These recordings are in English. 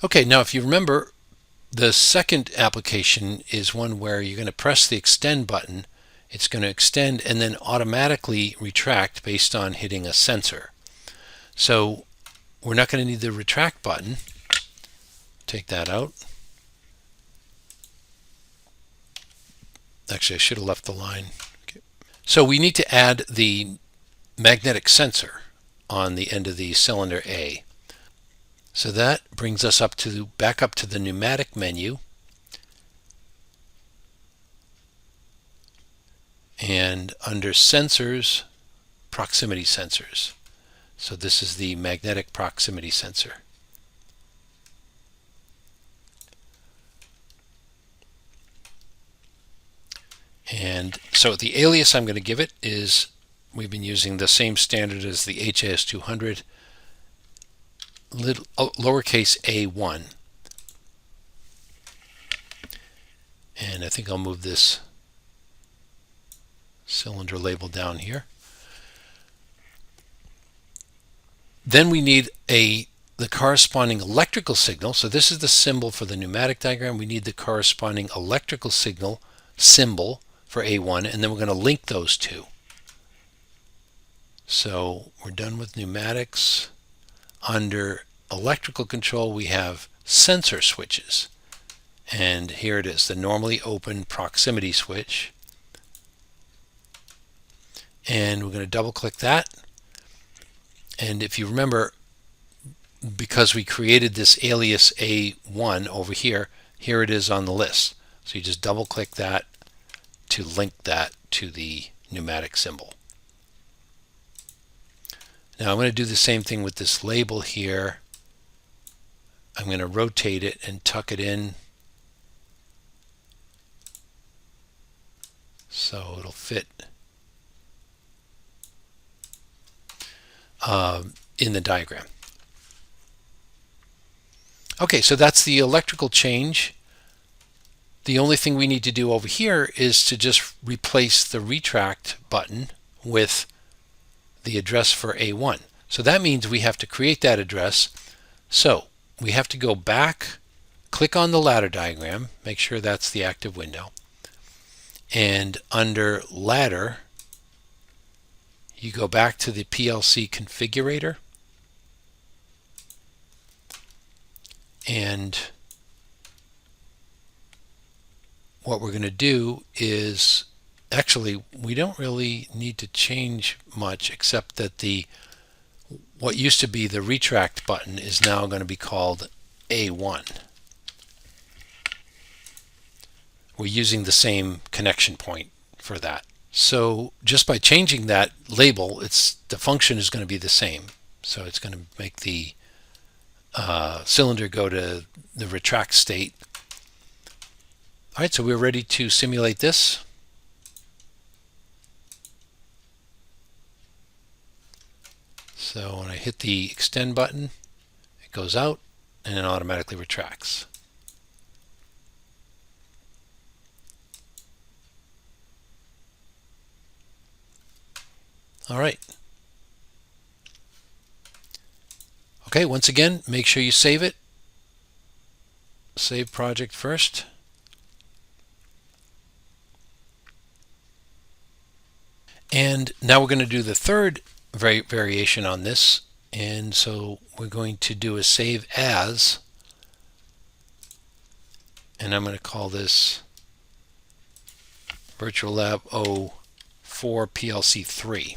Okay, now if you remember, the second application is one where you're going to press the extend button. It's going to extend and then automatically retract based on hitting a sensor. So we're not going to need the retract button. Take that out. Actually, I should have left the line. Okay. So we need to add the magnetic sensor on the end of the cylinder A. So that brings us back up to the pneumatic menu. And under sensors, proximity sensors. So this is the magnetic proximity sensor. And so the alias I'm going to give it is, we've been using the same standard as the HAS200, lowercase a1. And I think I'll move this cylinder label down here. Then we need the corresponding electrical signal. So this is the symbol for the pneumatic diagram. We need the corresponding electrical signal symbol for A1, and then we're going to link those two. So we're done with pneumatics. Under electrical control, we have sensor switches. And here it is, the normally open proximity switch. And we're going to double click that. And if you remember, because we created this alias A1 over here, here it is on the list. So you just double click that to link that to the pneumatic symbol. Now I'm going to do the same thing with this label here. I'm going to rotate it and tuck it in so it'll fit in the diagram. Okay, so that's the electrical change. The only thing we need to do over here is to just replace the retract button with the address for A1. So that means we have to create that address. So we have to go back, click on the ladder diagram, make sure that's the active window. And under ladder, you go back to the PLC configurator. And what we're going to do is, actually, we don't really need to change much except that what used to be the retract button is now going to be called A1. We're using the same connection point for that. So just by changing that label, the function is going to be the same. So it's going to make the cylinder go to the retract state. All right, so we're ready to simulate this. So when I hit the extend button, it goes out and it automatically retracts. All right. Okay, once again, make sure you save it. Save project first. And now we're going to do the third variation on this. And so we're going to do a save as. And I'm going to call this Virtual Lab 04 PLC 3.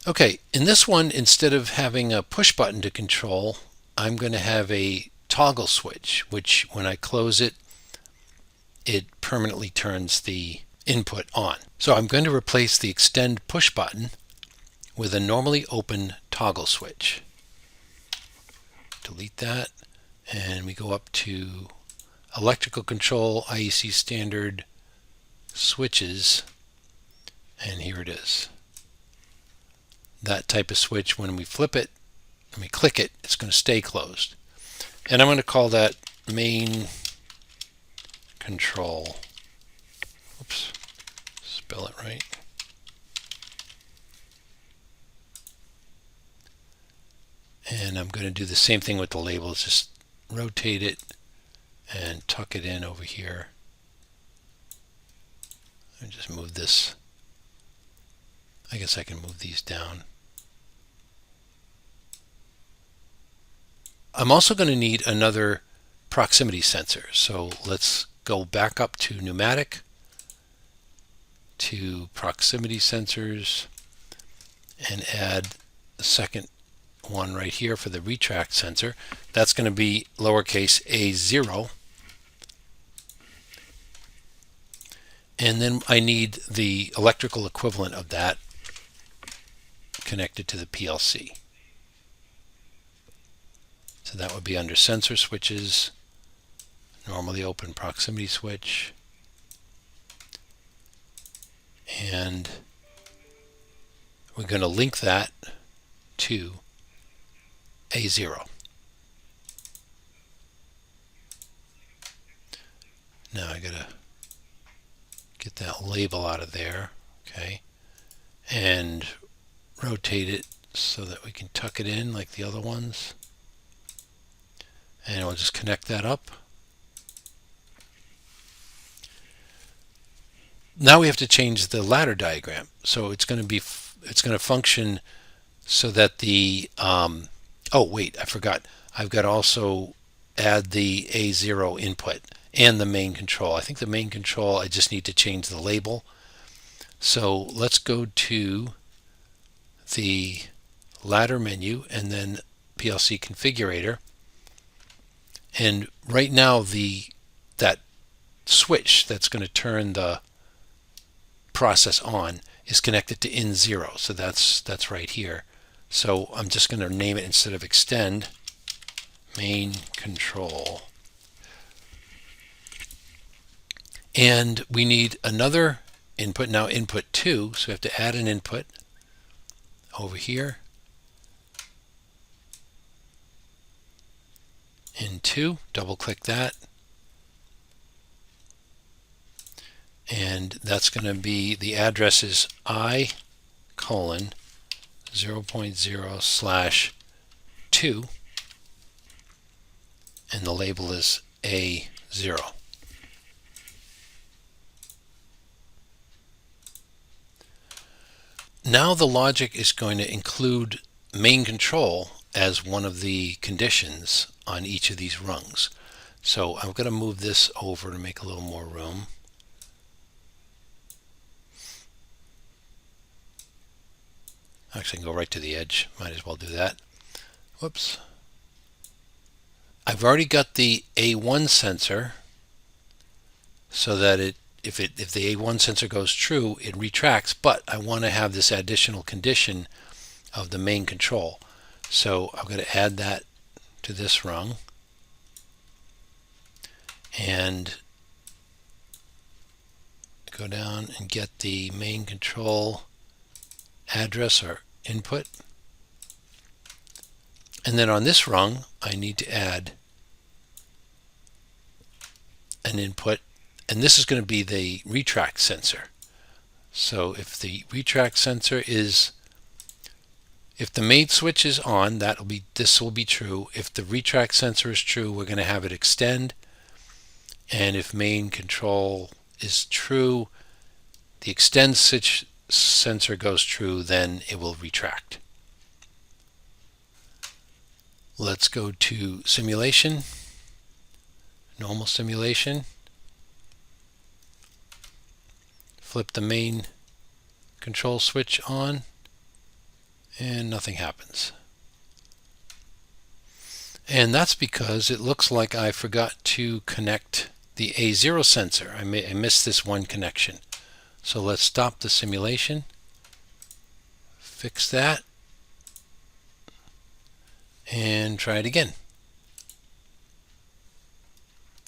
Okay, in this one, instead of having a push button to control, I'm going to have a toggle switch, which when I close it, it permanently turns the input on. So I'm going to replace the extend push button with a normally open toggle switch. Delete that, and we go up to electrical control, IEC standard switches, and here it is. That type of switch, when we flip it and we click it, it's going to stay closed. And I'm going to call that main control. Oops, spell it right. And I'm going to do the same thing with the labels, just rotate it and tuck it in over here. And just move this. I guess I can move these down. I'm also going to need another proximity sensor. So let's go back up to pneumatic, to proximity sensors, and add the second one right here for the retract sensor. That's going to be lowercase a0. And then I need the electrical equivalent of that connected to the PLC. So that would be under sensor switches, normally open proximity switch, and we're going to link that to A0. Now I gotta get that label out of there, okay, and rotate it so that we can tuck it in like the other ones. And we'll just connect that up. Now we have to change the ladder diagram. So it's going to function so that the oh wait, I forgot. I've got to also add the A0 input and the main control. I think the main control, I just need to change the label. So let's go to the ladder menu and then PLC configurator. And right now that switch that's going to turn the process on is connected to in0. So that's right here. So I'm just going to name it, instead of extend, main control. And we need another input, now input 2, so we have to add an input over here. In 2, double click that. And that's going to be, the address is I colon 0.0/2, and the label is A0. Now the logic is going to include main control as one of the conditions on each of these rungs. So I'm going to move this over to make a little more room. Actually, I can go right to the edge. Might as well do that. Whoops. I've already got the A1 sensor, so that if the A1 sensor goes true, it retracts, but I want to have this additional condition of the main control. So I'm going to add that to this rung, and go down and get the main control address or input. And then on this rung, I need to add an input, and this is going to be the retract sensor. So if the retract sensor is, if the main switch is on, this will be true. If the retract sensor is true, we're going to have it extend. And if main control is true, the extend switch sensor goes true, then it will retract. Let's go to simulation, normal simulation. Flip the main control switch on, and nothing happens. And that's because it looks like I forgot to connect the A0 sensor. I missed this one connection. So let's stop the simulation, fix that, and try it again.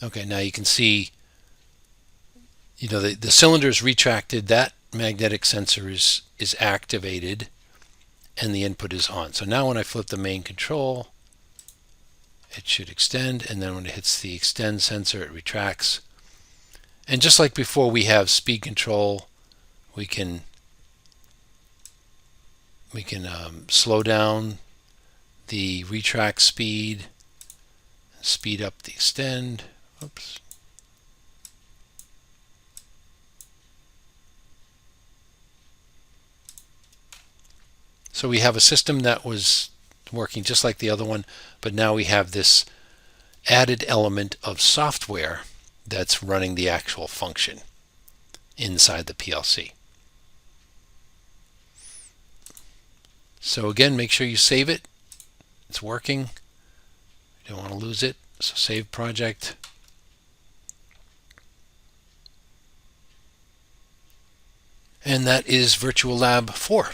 Okay, now you can see, the cylinder is retracted, that magnetic sensor is activated, and the input is on. So now when I flip the main control, it should extend, and then when it hits the extend sensor, it retracts. And just like before, we have speed control. We can slow down the retract speed, speed up the extend. Oops. So we have a system that was working just like the other one, but now we have this added element of software that's running the actual function inside the PLC. So again, make sure you save it. It's working. You don't want to lose it. So save project. And that is Virtual Lab 4.